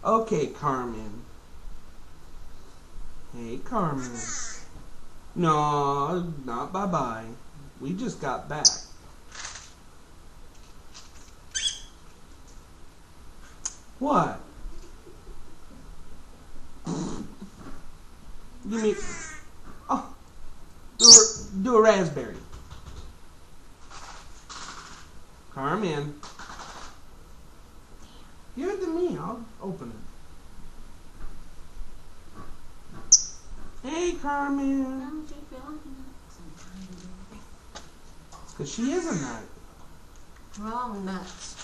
Okay, Carmen. Hey, Carmen. No, not bye-bye. We just got back. What? Give me... Oh, do a raspberry. Carmen. Give it to me. I'll open it. Hey, Carmen. It's because she is a nut. Wrong nuts.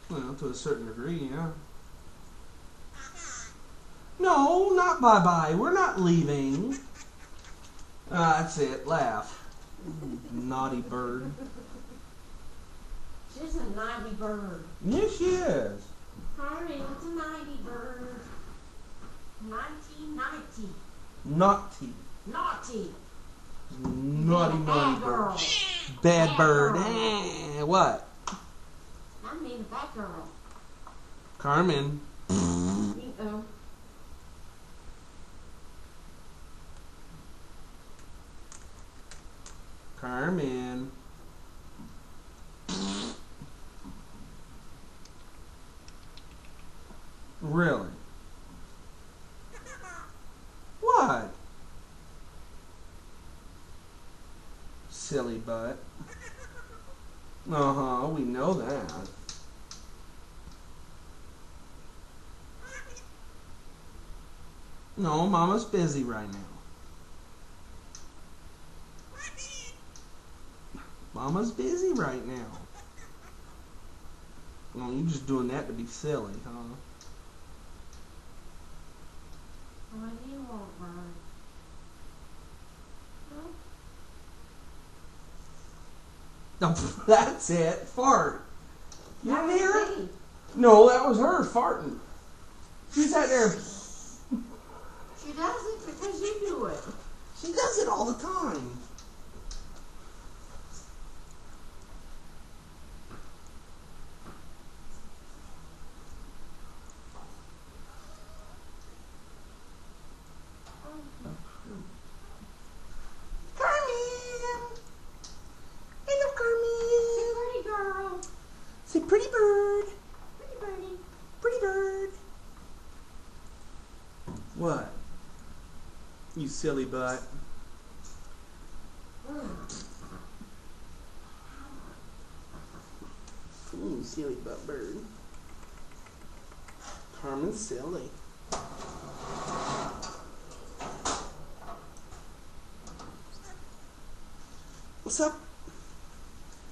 Well, to a certain degree, yeah. No, not bye-bye. We're not leaving. That's it. Laugh. Naughty bird. She's a naughty bird. Yes, she is. Carmen's a naughty bird. Naughty. Naughty. Naughty. Naughty, Bad naughty girl. bird. Bad bird. Girl. What? I mean a bad girl. Carmen. Uh-oh. Carmen. Really? What? Silly butt. Uh-huh, we know that. No, Mama's busy right now. Mama's busy right now. Well, you just doing that to be silly, huh? What do you want, Brian? No, that's it. Fart. You didn't hear it? Me. No, that was her farting. She sat there. She does it because you do it. She does it all the time. Carmen! Hello, Carmen! Pretty girl. Say pretty bird. Pretty birdie. Pretty bird. What? You silly butt. Ooh, silly butt bird. Carmen's silly. What's up?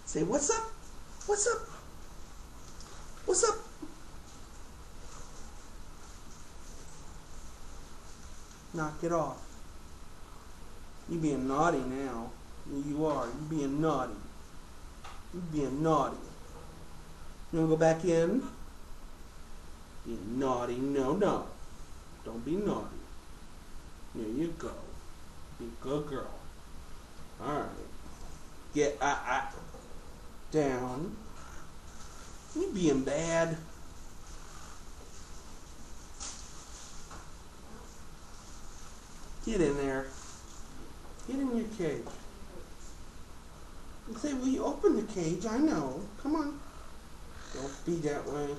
Say what's up? What's up? What's up? Knock it off. You being naughty now. You are. You being naughty. You being naughty. You wanna go back in? Being naughty. No, no. Don't be naughty. There you go. Be a good girl. Alright. Get down. You being bad. Get in there. Get in your cage. You say, will you open the cage? I know. Come on. Don't be that way.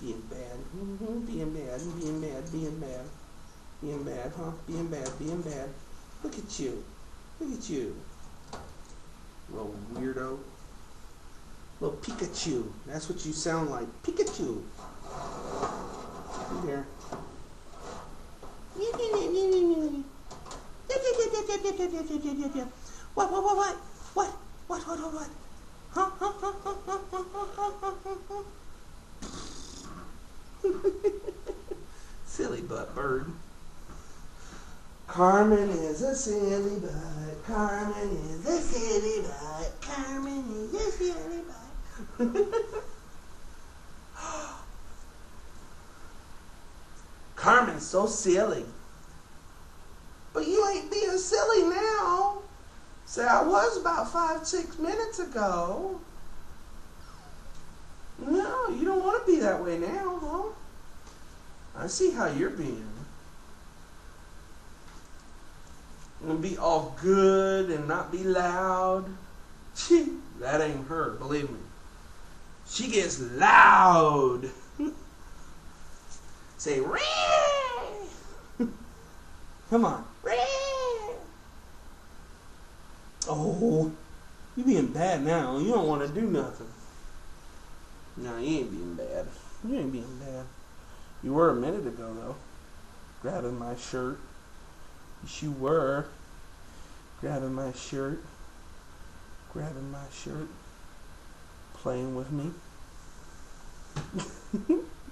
Being bad. Being bad. Being bad. Being bad. Being bad, huh? Being bad. Being bad. Look at you. Look at you. Little weirdo. Little Pikachu. That's what you sound like. Pikachu. Here. What? Huh? Silly butt bird. Carmen is a silly butt. Carmen is a silly butt. Carmen is a silly butt. Carmen's so silly. But you ain't being silly now. Say I was about 5-6 minutes ago. that way now, huh? I see how you're being. I'm gonna be all good and not be loud. That ain't her, believe me. She gets loud. Say, Ree! Come on. Ree! Oh, you being bad now. You don't want to do nothing. No, you ain't being bad. You ain't being bad. You were a minute ago, though. Grabbing my shirt. Yes, you were. Grabbing my shirt. Grabbing my shirt. Playing with me.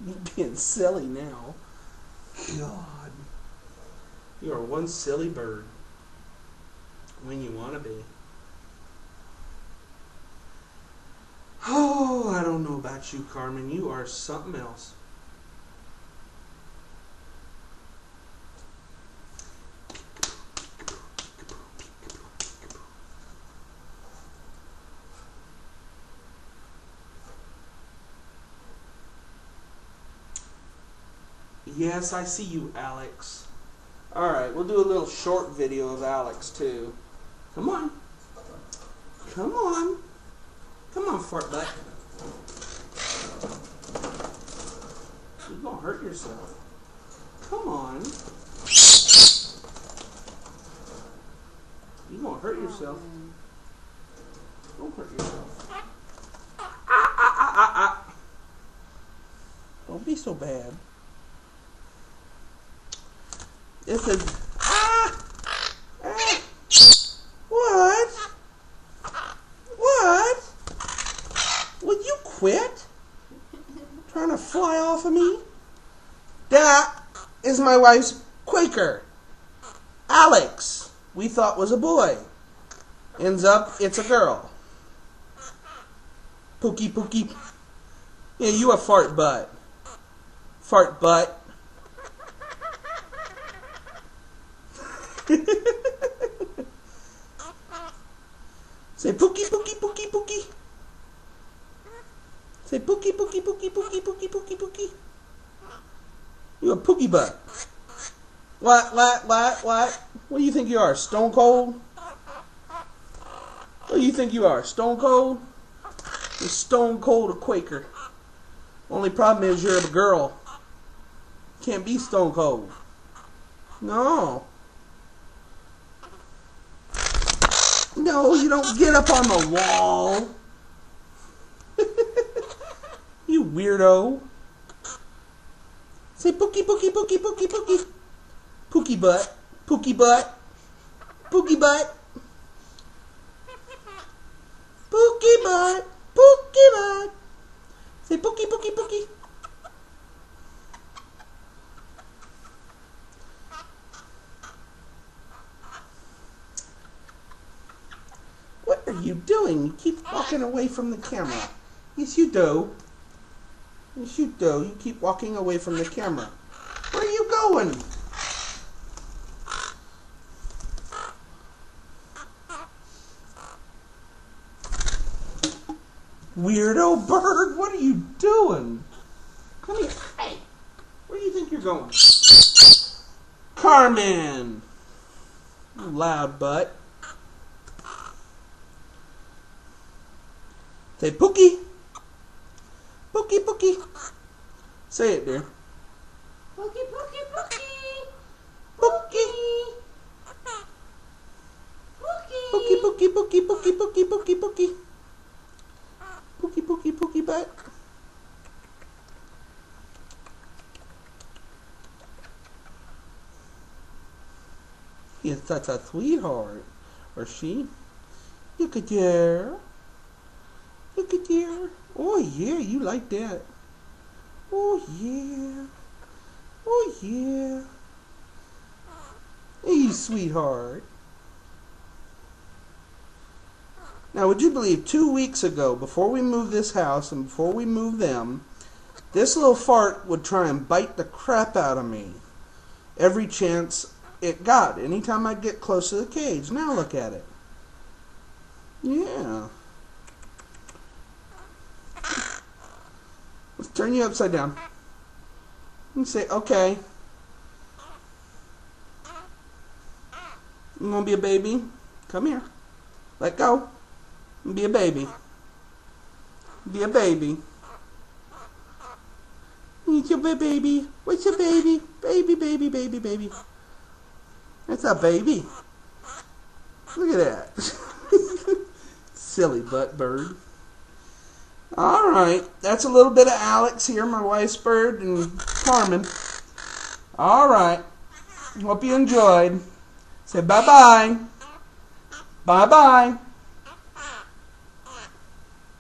You're being silly now. God. You are one silly bird. When you want to be. Oh, I don't know about you, Carmen. You are something else. Yes, I see you, Alex. Alright, we'll do a little short video of Alex, too. Come on. Come on. Come on, fart butt. You're going to hurt yourself. Come on. You're going to hurt yourself. Don't hurt yourself. Don't be so bad. It says, What? What? Would you quit? Trying to fly off of me? That is my wife's quaker. Alex, we thought was a boy. Ends up, it's a girl. Pookie, pookie. Yeah, you a fart butt. Fart butt. Say pookie, pookie, pookie, pookie. Say pookie, pookie, pookie, pookie, pookie, pookie, pookie. You a pookie butt. What? What do you think you are, Stone Cold? What do you think you are, Stone Cold? You're Stone Cold a Quaker. Only problem is you're a girl. Can't be Stone Cold. No. No, you don't get up on the wall. You weirdo. Say pookie, pookie, pookie, pookie, pookie. Pookie butt. Pookie butt. Pookie butt. Pookie butt. Pookie butt. Say pookie, pookie, pookie. What are you doing? You keep walking away from the camera. Yes, you do. Yes, you do. You keep walking away from the camera. Where are you going? Weirdo bird, what are you doing? Come here. Hey, where do you think you're going? Carmen! You loud butt. Say Pookie. Pookie, Pookie. Say it, dear. Pookie, pookie, pookie. Pookie. Pookie. Pookie, Pookie, Pookie, Pookie, Pookie, Pookie, Pookie. Pookie, Pookie, Pookie butt. He's such a sweetheart. Or she. Look at there. Look at there. Oh yeah, you like that. Oh yeah. Oh yeah. Hey, sweetheart. Now, would you believe 2 weeks ago, before we moved this house and before we moved them, this little fart would try and bite the crap out of me every chance it got, anytime I'd get close to the cage. Now look at it. Yeah. Let's turn you upside down. You say, okay. You want to be a baby? Come here. Let go. Be a baby. Be a baby. It's your baby. What's your baby? Baby, baby, baby, baby. That's a baby. Look at that. Silly butt bird. Alright. That's a little bit of Alex here, my wife's bird, and Carmen. Alright. Hope you enjoyed. Say bye-bye. Bye-bye.